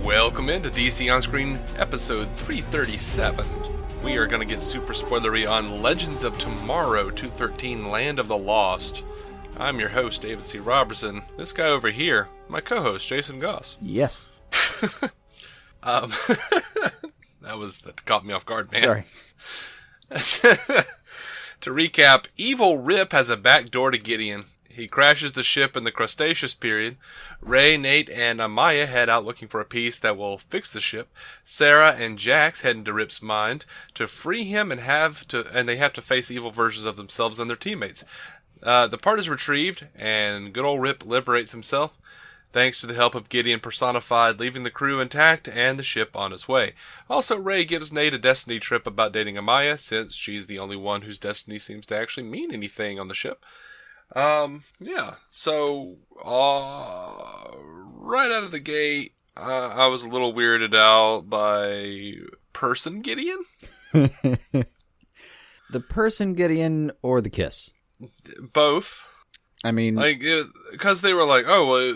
Welcome into DC On Screen episode 337. We are going to get super spoilery on Legends of Tomorrow 213 Land of the Lost. I'm your host, David C. Robertson. This guy over here, my co-host, Jason Goss. Yes. That caught me off guard, man. Sorry. To recap, Evil Rip has a back door to Gideon. He crashes the ship in the Crustaceous Period. Ray, Nate, and Amaya head out looking for a piece that will fix the ship. Sara and Jax head into Rip's mind to free him and they have to face evil versions of themselves and their teammates. The part is retrieved, and good old Rip liberates himself, thanks to the help of Gideon personified, leaving the crew intact and the ship on its way. Also, Ray gives Nate a destiny trip about dating Amaya, since she's the only one whose destiny seems to actually mean anything on the ship. So, right out of the gate, I was a little weirded out by person Gideon. The person Gideon or the kiss? Both. I mean, because they were like, oh, well,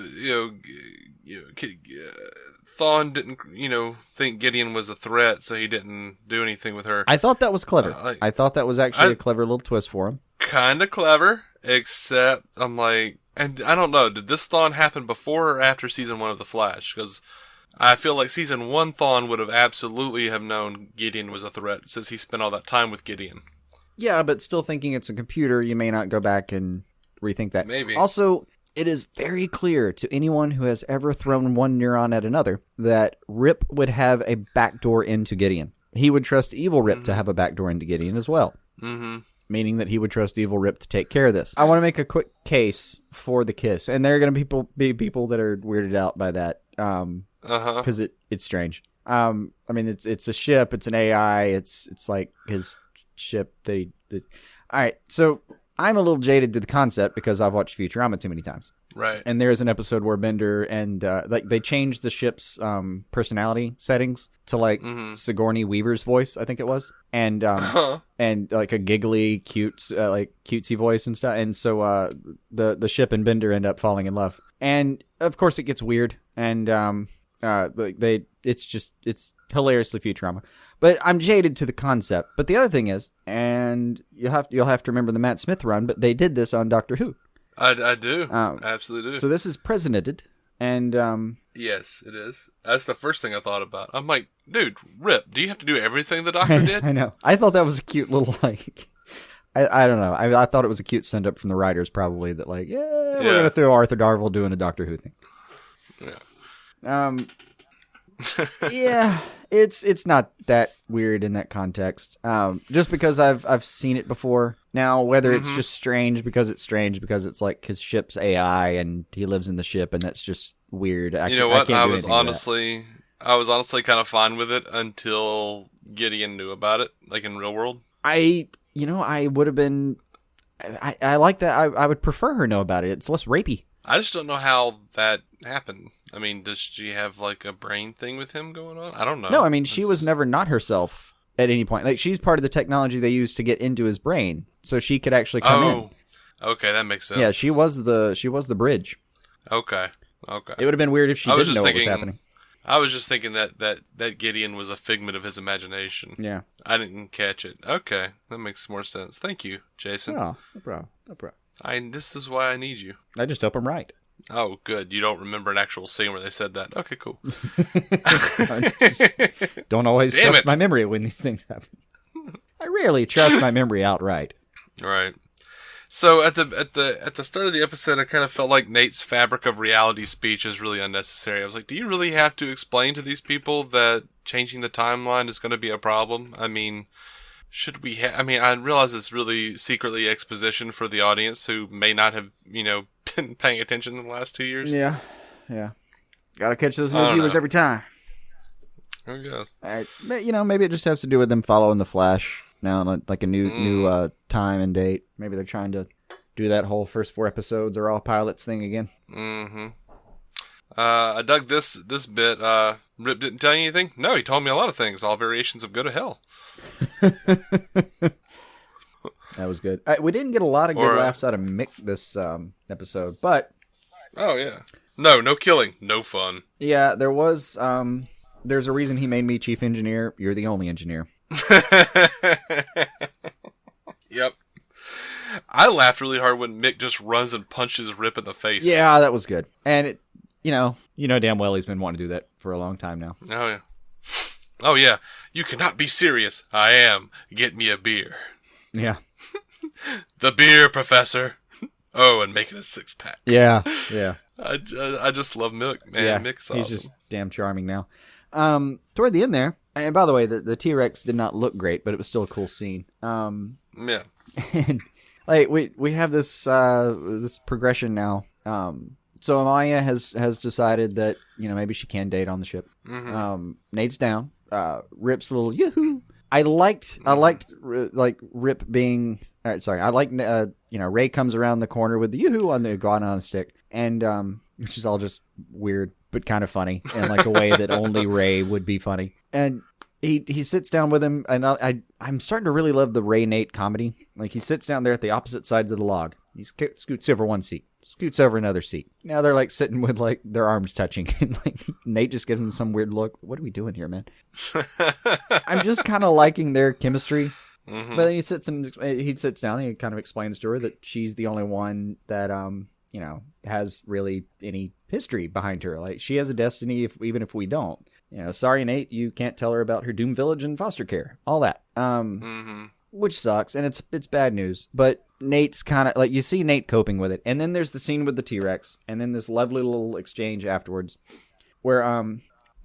Thawne didn't, think Gideon was a threat, so he didn't do anything with her. I thought that was clever. I thought that was actually a clever little twist for him. Kind of clever, except I'm like, and I don't know, did this Thawne happen before or after season 1 of The Flash? Because I feel like season 1 Thawne would have absolutely have known Gideon was a threat, since he spent all that time with Gideon. Yeah, but still thinking it's a computer, you may not go back and rethink that. Maybe. Also, it is very clear to anyone who has ever thrown one neuron at another that Rip would have a backdoor into Gideon. He would trust Evil Rip to have a backdoor into Gideon as well. Mm-hmm. Meaning that he would trust Evil Rip to take care of this. I want to make a quick case for the kiss, and there are going to be people that are weirded out by that, because it's strange. I mean, it's a ship, it's an AI, it's like his ship. All right, so I'm a little jaded to the concept because I've watched Futurama too many times. Right. And there's an episode where Bender and they changed the ship's personality settings to Sigourney Weaver's voice, I think it was, and and like a giggly, cutesy voice and stuff. And so the ship and Bender end up falling in love, and of course it gets weird, and it's hilariously Futurama. But I'm jaded to the concept. But the other thing is, and you'll have to remember the Matt Smith run, but they did this on Doctor Who. I do. Absolutely do. So this is presidented, and yes, it is. That's the first thing I thought about. I'm like, dude, Rip, do you have to do everything the Doctor did? I know. I thought that was a cute little, I don't know. I thought it was a cute send-up from the writers, probably, that we're going to throw Arthur Darvill doing a Doctor Who thing. Yeah. Yeah, it's not that weird in that context. Just because I've seen it before. Now, whether it's just strange because it's like his ship's AI and he lives in the ship and that's just weird. I was honestly kind of fine with it until Gideon knew about it, like in real world. I would have been. I like that. I would prefer her know about it. It's less rapey. I just don't know how that happened. I mean, does she have like a brain thing with him going on? I don't know. No, I mean, she was never not herself at any point. Like, she's part of the technology they used to get into his brain, so she could actually come in. Okay, that makes sense. Yeah, she was the bridge. Okay. It would have been weird if she didn't know what was happening. I was just thinking that Gideon was a figment of his imagination. Yeah. I didn't catch it. Okay, that makes more sense. Thank you, Jason. Oh, no problem. This is why I need you. I just hope I'm right. Oh, good. You don't remember an actual scene where they said that. Okay, cool. Don't always trust my memory when these things happen. I rarely trust my memory outright. Right. So at the start of the episode, I kind of felt like Nate's fabric of reality speech is really unnecessary. I was like, do you really have to explain to these people that changing the timeline is going to be a problem? I mean, should we I realize it's really secretly exposition for the audience who may not have, been paying attention in the last 2 years. Yeah. Gotta catch those new viewers every time. I guess. But, maybe it just has to do with them following the Flash now, like a new time and date. Maybe they're trying to do that whole first 4 episodes are all pilots thing again. Mm-hmm. I dug this bit. Rip didn't tell you anything? No, he told me a lot of things. All variations of good to hell. That was good. We didn't get a lot of good laughs out of Mick this episode, but oh yeah, No killing, no fun. Yeah, there was. There's a reason he made me chief engineer. You're the only engineer. Yep. I laughed really hard when Mick just runs and punches Rip in the face. Yeah, that was good. And it, you know damn well he's been wanting to do that for a long time now. Oh yeah. Oh yeah. You cannot be serious. I am. Get me a beer. Yeah. The beer, Professor. Oh, and make it a 6-pack. Yeah. I just love Mick, man. Yeah, Mick's awesome. he's just damn charming now. Toward the end there, and by the way, the T-Rex did not look great, but it was still a cool scene. Yeah. And like we have this this progression now. So Amaya has decided that maybe she can date on the ship. Mm-hmm. Nate's down. Rip's a little yoo-hoo. I liked like Rip being. Sorry, I like Ray comes around the corner with the yoo-hoo on the iguana stick, and which is all just weird but kind of funny in like a way that only Ray would be funny. And he sits down with him, and I'm starting to really love the Ray Nate comedy. Like he sits down there at the opposite sides of the log. He scoots over one seat, scoots over another seat. Now they're like sitting with like their arms touching, and like Nate just gives him some weird look. What are we doing here, man? I'm just kind of liking their chemistry. Mm-hmm. But then he sits down and he kind of explains to her that she's the only one that has really any history behind her. Like she has a destiny even if we don't. Sorry Nate, you can't tell her about her doomed village and foster care. All that. Which sucks, and it's bad news. But Nate's kind of like, you see Nate coping with it, and then there's the scene with the T-Rex, and then this lovely little exchange afterwards, where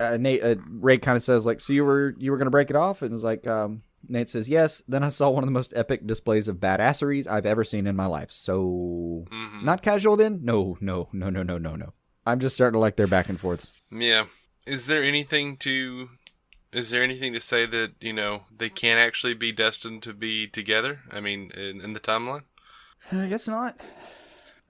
Ray kind of says like, so you were gonna break it off, and it's like Nate says yes. Then I saw one of the most epic displays of badasseries I've ever seen in my life. So not casual then? No. I'm just starting to like their back and forths. Yeah. Is there anything to say that, they can't actually be destined to be together? I mean, in the timeline? I guess not.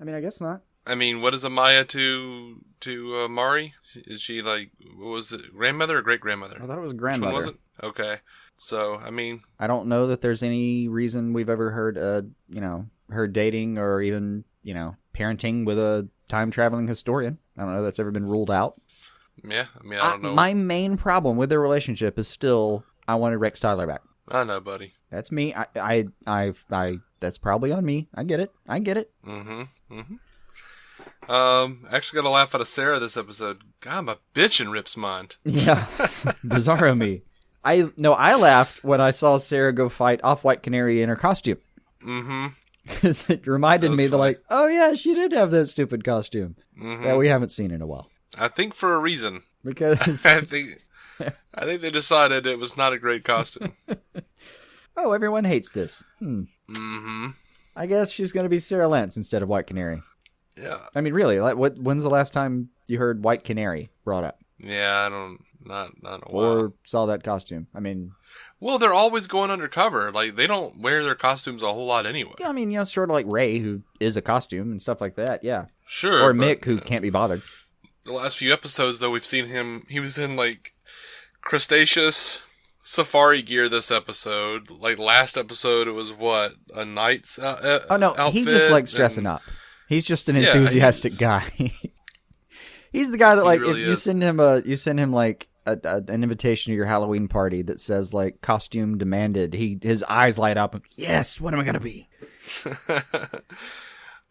I mean, what is Amaya to Mari? Is she like, what was it, grandmother or great-grandmother? I thought it was grandmother. Which one was it? Okay. So, I mean, I don't know that there's any reason we've ever heard, her dating or even, parenting with a time-traveling historian. I don't know if that's ever been ruled out. Yeah, I mean, I don't know. My main problem with their relationship is still, I wanted Rex Tyler back. I know, buddy. That's me. I that's probably on me. I get it. Actually got a laugh out of Sarah this episode. God, I'm a bitch in Rip's mind. Yeah. Bizarro me. I laughed when I saw Sarah go fight Off-White Canary in her costume. Mm-hmm. Because it reminded me that, like, oh yeah, she did have that stupid costume that we haven't seen in a while. I think for a reason. Because I think they decided it was not a great costume. Oh, everyone hates this. I guess she's going to be Sarah Lance instead of White Canary. Yeah. I mean, really, like, when's the last time you heard White Canary brought up? Yeah, not a while. Or saw that costume. I mean, well, they're always going undercover. Like, they don't wear their costumes a whole lot anyway. Yeah, I mean, sort of like Ray, who is a costume and stuff like that. Yeah, sure. Or Mick, who can't be bothered. The last few episodes, though, we've seen him. He was in like Crustaceous safari gear this episode. Like last episode, it was what, a knight's outfit? He just likes dressing up. He's just an enthusiastic guy. He's the guy that, like, really, if you send him like an invitation to your Halloween party that says like costume demanded, his eyes light up. Yes, what am I gonna be?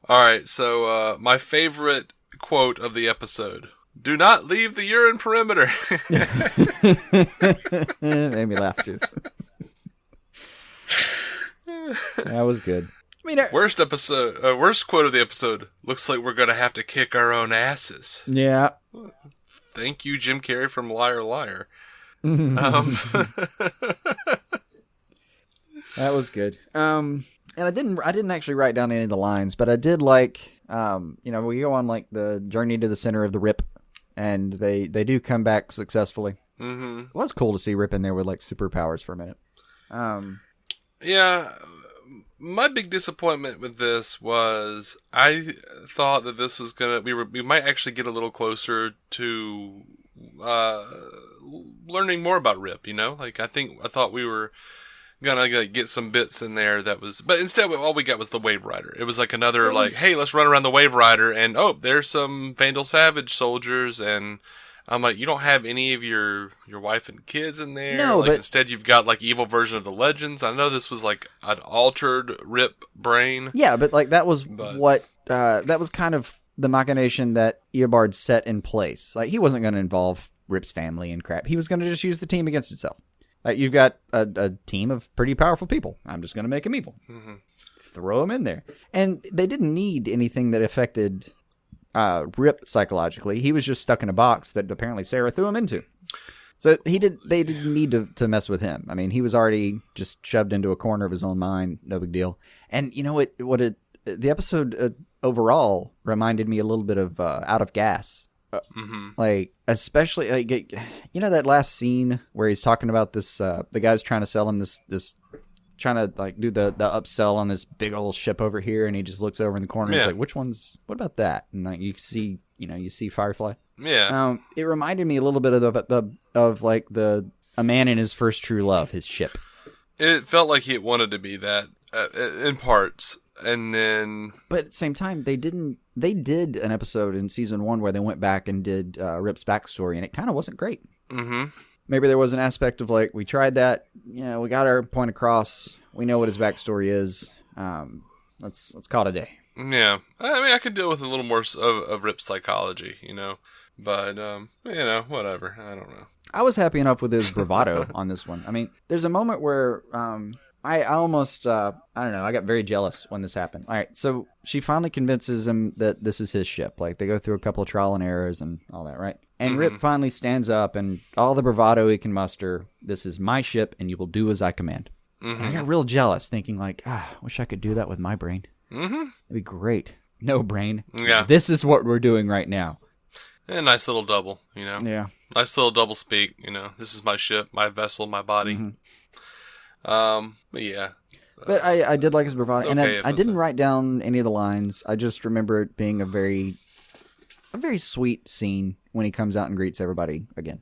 All right, so my favorite quote of the episode: "Do not leave the urine perimeter." Made me laugh too. That was good. I mean, worst quote of the episode: "Looks like we're gonna have to kick our own asses." Yeah. Thank you, Jim Carrey from Liar Liar. That was good. And I didn't actually write down any of the lines, but I did like, we go on like the journey to the center of the Rip, and they do come back successfully. Mm-hmm. It was cool to see Rip in there with like superpowers for a minute. Yeah. My big disappointment with this was I thought that this was we might actually get a little closer to learning more about Rip, Like I thought we were gonna get some bits in there that was, but instead all we got was the Wave Rider. It was like another hey, let's run around the Wave Rider, and there's some Vandal Savage soldiers, and I'm like, you don't have any of your wife and kids in there. No, like, but instead you've got like evil version of the Legends. I know this was like an altered Rip brain. Yeah, but like that was that was kind of the machination that Eobard set in place. Like he wasn't going to involve Rip's family and crap. He was going to just use the team against itself. Like you've got a team of pretty powerful people. I'm just going to make them evil. Mm-hmm. Throw them in there. And they didn't need anything that affected Rip psychologically. He was just stuck in a box that apparently Sara threw him into. So they didn't need to mess with him. I mean, he was already just shoved into a corner of his own mind. No big deal. And you know the episode overall reminded me a little bit of Out of Gas. Like, especially, like, you know that last scene where he's talking about this, the guy's trying to sell him this trying to, like, do the upsell on this big old ship over here, and he just looks over in the corner and he's like, what about that? And, like, you see Firefly. Yeah. It reminded me a little bit of like, a man in his first true love, his ship. It felt like he wanted to be that, in parts, and then... But at the same time, they did an episode in season 1 where they went back and did Rip's backstory, and it kind of wasn't great. Mm-hmm. Maybe there was an aspect of, like, we tried that, we got our point across, we know what his backstory is, let's call it a day. Yeah. I mean, I could deal with a little more of Rip's psychology, but, whatever, I don't know. I was happy enough with his bravado on this one. I mean, there's a moment where I almost, I don't know, I got very jealous when this happened. All right, so she finally convinces him that this is his ship. Like, they go through a couple of trial and errors and all that, right? And Rip finally stands up, and all the bravado he can muster, this is my ship, and you will do as I command. Mm-hmm. And I got real jealous, thinking like, wish I could do that with my brain. Mm-hmm. It'd be great. No brain. Yeah. This is what we're doing right now. A nice little double, Yeah. Nice little double speak, This is my ship, my vessel, my body. Mm-hmm. But yeah. But I did like his bravado, and I didn't write down any of the lines. I just remember it being a very sweet scene when he comes out and greets everybody again.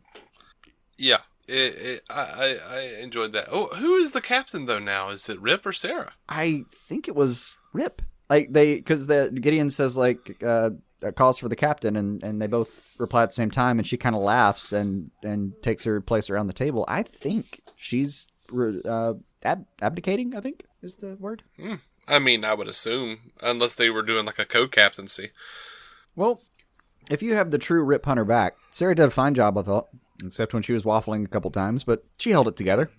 Yeah, I enjoyed that. Oh, who is the captain though now? Is it Rip or Sara? I think it was Rip. Like because Gideon says like calls for the captain, and they both reply at the same time, and she kind of laughs and takes her place around the table. I think she's abdicating, I think is the word. I mean, I would assume, unless they were doing like a co-captaincy. Well, if you have the true Rip Hunter back, Sara did a fine job, I thought, except when she was waffling a couple times, but she held it together.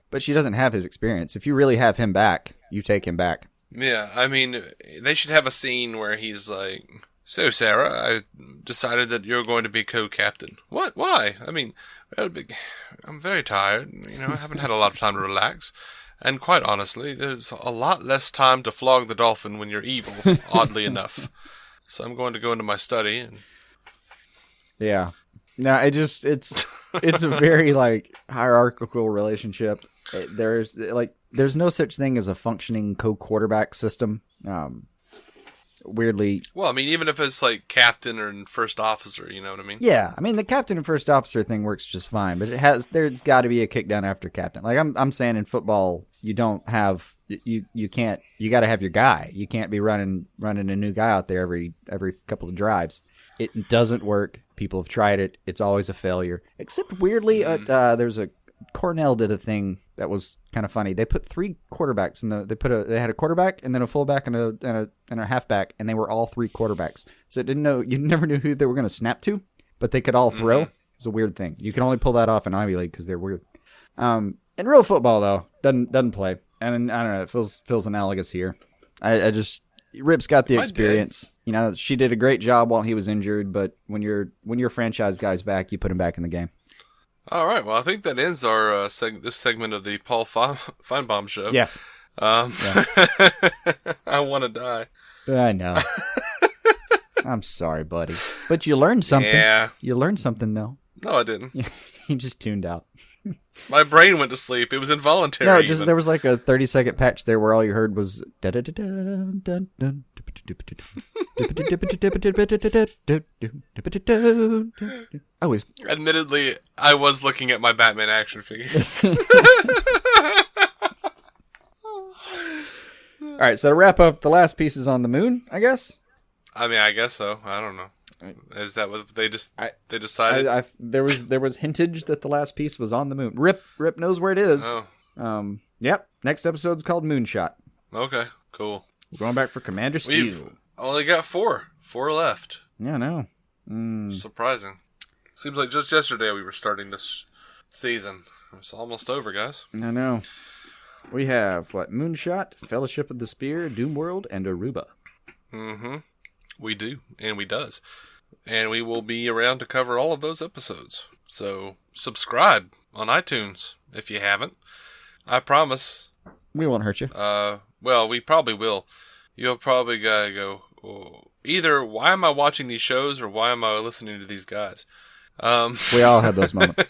But she doesn't have his experience. If you really have him back, you take him back. Yeah, I mean, they should have a scene where he's like, so Sara, I decided that you're going to be co-captain. What? Why? I mean, I'm very tired. I haven't had a lot of time to relax. And quite honestly, there's a lot less time to flog the dolphin when you're evil, oddly enough. So I'm going to go into my study. And... Yeah. No, it's a very, like, hierarchical relationship. There's no such thing as a functioning co-quarterback system. Weirdly. Well, I mean, even if it's like captain or first officer, you know what I mean? Yeah, I mean the captain and first officer thing works just fine, but there's got to be a kick down after captain. Like I'm saying in football, you don't have you got to have your guy. You can't be running a new guy out there every couple of drives. It doesn't work. People have tried it. It's always a failure. Except weirdly, there's a Cornell did a thing that was kind of funny. They put 3 quarterbacks they had a quarterback and then a fullback and a halfback, and they were all 3 quarterbacks. So you never knew who they were going to snap to, but they could all throw. Mm-hmm. It was a weird thing. You can only pull that off in Ivy League because they're weird. In real football though, doesn't play, and I don't know. It feels analogous here. I just Rip's got the experience. She did a great job while he was injured, but when your franchise guy's back, you put him back in the game. All right. Well, I think that ends our this segment of the Paul Feinbaum show. Yes. I want to die. I know. I'm sorry, buddy. But you learned something. Yeah. You learned something, though. No, I didn't. You just tuned out. My brain went to sleep. It was involuntary. No, there was like a 30-second patch there where all you heard was Admittedly, I was looking at my Batman action figures. All right, so to wrap up, the last piece is on the moon, I guess. I mean, I guess so. I don't know. Is that what they decided? There was hintage that the last piece was on the moon. Rip knows where it is. Oh. Yep. Next episode's called Moonshot. Okay, cool. We're going back for Commander We've Steel. only got 4 left. Yeah, I know. Surprising. Seems like just yesterday we were starting this season. It's almost over, guys. I know. We have, Moonshot, Fellowship of the Spear, Doomworld, and Aruba. Mm-hmm. We do, and we does. And we will be around to cover all of those episodes. So, subscribe on iTunes if you haven't. I promise. We won't hurt you. Well, we probably will. You'll probably gotta go, either why am I watching these shows or why am I listening to these guys? We all had those moments.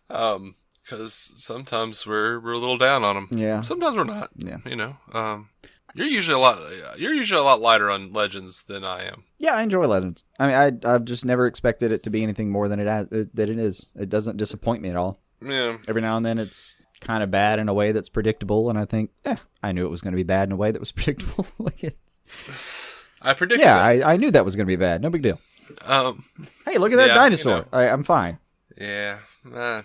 Because sometimes we're a little down on them. Yeah. Sometimes we're not. Yeah. You know. You're usually a lot lighter on Legends than I am. Yeah, I enjoy Legends. I mean, I've just never expected it to be anything more than it is. It doesn't disappoint me at all. Yeah. Every now and then it's kind of bad in a way that's predictable, and I think, I knew it was going to be bad in a way that was predictable. I predicted. Yeah, I knew that was going to be bad. No big deal. Hey, look at that dinosaur. You know. I'm fine. Yeah. No.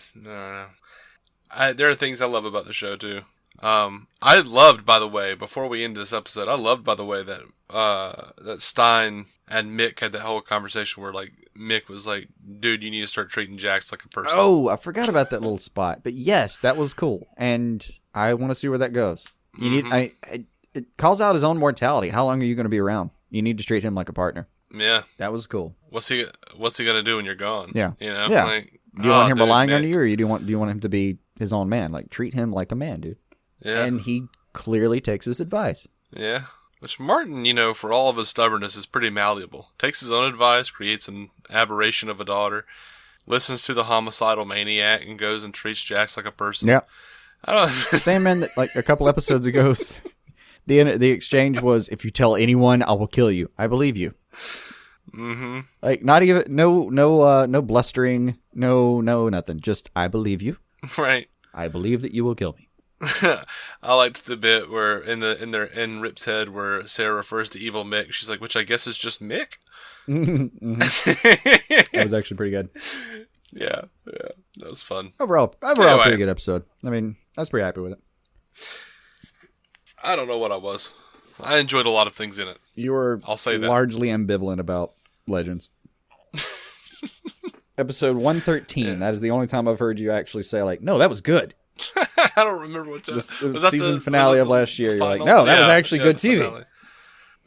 There are things I love about the show too. I loved, by the way, before we end this episode, that that Stein and Mick had that whole conversation where Mick was like, "Dude, you need to start treating Jax like a person." Oh, I forgot about that little spot. But yes, that was cool, and I want to see where that goes. You need. It calls out his own mortality. How long are you going to be around? You need to treat him like a partner. Yeah, that was cool. What's he gonna do when you're gone? Yeah, you know. Yeah. Do you want him relying on you, or do you want him to be his own man? Treat him like a man, dude. Yeah. And he clearly takes his advice. Yeah. Which Martin, for all of his stubbornness, is pretty malleable. Takes his own advice, creates an aberration of a daughter, listens to the homicidal maniac, and goes and treats Jax like a person. Yeah. I don't know. Same man that, a couple episodes ago, the exchange was, if you tell anyone, I will kill you. I believe you. Mm-hmm. Not even, no blustering, no nothing. Just, I believe you. Right. I believe that you will kill me. I liked the bit where in Rip's head where Sarah refers to evil Mick. She's like, which I guess is just Mick. Mm-hmm. That was actually pretty good. Yeah, that was fun. Overall, anyway, pretty good eepisode. I mean, I was pretty happy with it. I don't know what I was. I enjoyed a lot of things in it. You were largely ambivalent about Legends. Episode 113. Yeah. That is the only time I've heard you actually say no, that was good. I don't remember what time. It was the season finale of last year. You're like, no, that was actually good TV. Finale.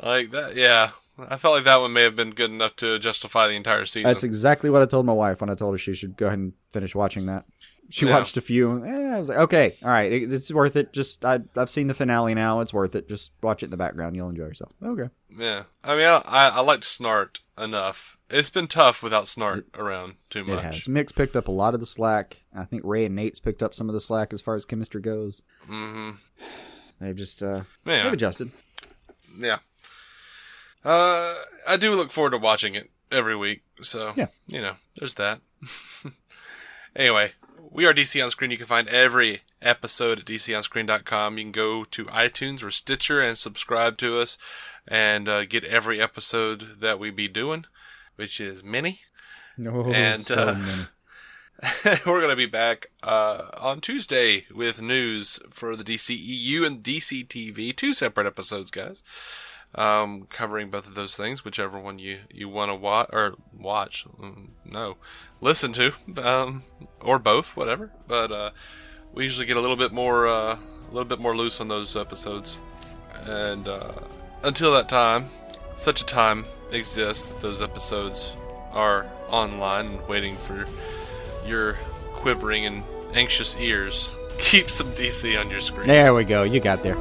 Like that, yeah. I felt like that one may have been good enough to justify the entire season. That's exactly what I told my wife when I told her she should go ahead and finish watching that. She watched a few. I was like, okay, all right, it's worth it. Just I've seen the finale now. It's worth it. Just watch it in the background. You'll enjoy yourself. Okay. Yeah. I mean, I liked Snart enough. It's been tough without Snart around too much. It has. Mick's picked up a lot of the slack. I think Ray and Nate's picked up some of the slack as far as chemistry goes. Mm-hmm. They've just they've adjusted. Yeah. I do look forward to watching it every week. So, there's that. Anyway, we are DC On Screen. You can find every episode at dconscreen.com. You can go to iTunes or Stitcher and subscribe to us and get every episode that we be doing, which is many. No, and so many. we're going to be back on Tuesday with news for the DCEU and DCTV. 2 separate episodes, guys. Covering both of those things, whichever one you want to watch, listen to, or both, whatever. But we usually get a little bit more loose on those episodes, and until that time, such a time exists that those episodes are online and waiting for your quivering and anxious ears. Keep some DC on your screen. There we go. You got there.